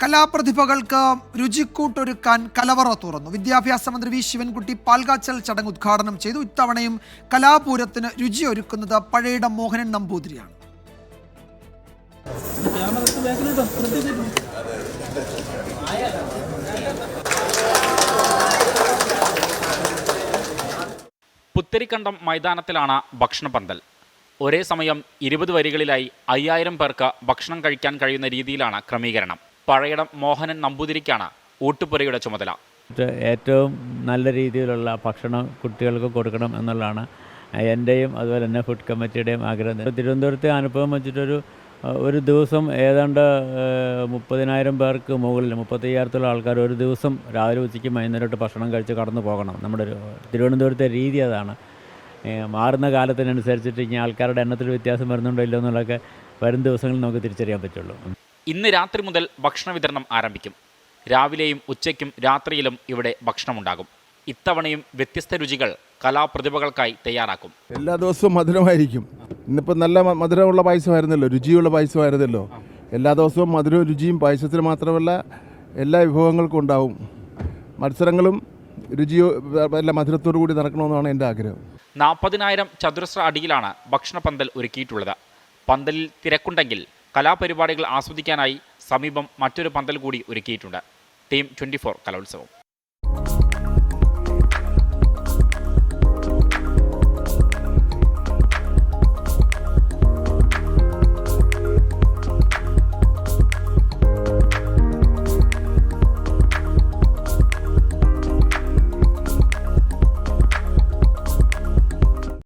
കലാപ്രതിഭകൾക്ക് രുചിക്കൂട്ടൊരുക്കാൻ കലവറ തുറന്നു. വിദ്യാഭ്യാസ മന്ത്രി വി ശിവൻകുട്ടി പാൽകാച്ചൽ ചടങ്ങ് ഉദ്ഘാടനം ചെയ്തു. ഇത്തവണയും കലാപൂരത്തിന് രുചിയൊരുക്കുന്നത് പഴയിടം മോഹനൻ നമ്പൂതിരിയാണ്. പുത്തരിക്കണ്ടം മൈതാനത്തിലാണ് ഭക്ഷണപന്തൽ. ഒരേ സമയം 20 വരികളിലായി 5000 പേർക്ക് ഭക്ഷണം കഴിക്കാൻ കഴിയുന്ന രീതിയിലാണ് ക്രമീകരണം. പഴയിടം മോഹനൻ നമ്പൂതിരിക്കാണ് ഊട്ടുപുരയുടെ ചുമതല. ഏറ്റവും നല്ല രീതിയിലുള്ള ഭക്ഷണം കുട്ടികൾക്ക് കൊടുക്കണം എന്നുള്ളതാണ് എൻ്റെയും അതുപോലെ തന്നെ ഫുഡ് കമ്മിറ്റിയുടെയും ആഗ്രഹം. തിരുവനന്തപുരത്തെ അനുഭവം ഒരു ദിവസം ഏതാണ്ട് 30,000 പേർക്ക് മുകളിൽ 35,000 ആൾക്കാർ ഒരു ദിവസം രാവിലെ ഉച്ചയ്ക്ക് വൈകുന്നേരമായിട്ട് ഭക്ഷണം കഴിച്ച് കടന്നു പോകണം. നമ്മുടെ തിരുവനന്തപുരത്തെ രീതി അതാണ്. മാറുന്ന കാലത്തിനനുസരിച്ചിട്ട് ഇനി ആൾക്കാരുടെ എണ്ണത്തിൽ വ്യത്യാസം വരുന്നുണ്ടോ ഇല്ലോ എന്നുള്ളതൊക്കെ വരും ദിവസങ്ങളിൽ നമുക്ക് തിരിച്ചറിയാൻ പറ്റുള്ളൂ. ഇന്ന് രാത്രി മുതൽ ഭക്ഷണ വിതരണം ആരംഭിക്കും. രാവിലെയും ഉച്ചയ്ക്കും രാത്രിയിലും ഇവിടെ ഭക്ഷണമുണ്ടാകും. ഇത്തവണയും വ്യത്യസ്ത രുചികൾ കലാപ്രതിഭകൾക്കായി തയ്യാറാക്കും. എല്ലാ ദിവസവും മധുരമായിരിക്കും. ഇന്നിപ്പോൾ നല്ല മധുരമുള്ള പായസമായിരുന്നല്ലോ, രുചിയുള്ള പായസമായിരുന്നല്ലോ. എല്ലാ ദിവസവും മധുരവും രുചിയും പായസത്തിന് മാത്രമല്ല എല്ലാ വിഭവങ്ങൾക്കും ഉണ്ടാവും. മത്സരങ്ങളും രുചിയോ എല്ലാ മധുരത്തോടു കൂടി നടക്കണമെന്നാണ് എൻ്റെ ആഗ്രഹം. 40,000 ചതുരശ്ര അടിയിലാണ് ഭക്ഷണ പന്തൽ ഒരുക്കിയിട്ടുള്ളത്. പന്തലിൽ തിരക്കുണ്ടെങ്കിൽ കലാപരിപാടികൾ ആസ്വദിക്കാനായി സമീപം മറ്റൊരു പന്തൽ കൂടി ഒരുക്കിയിട്ടുണ്ട്. ടീം 24 കലോത്സവം.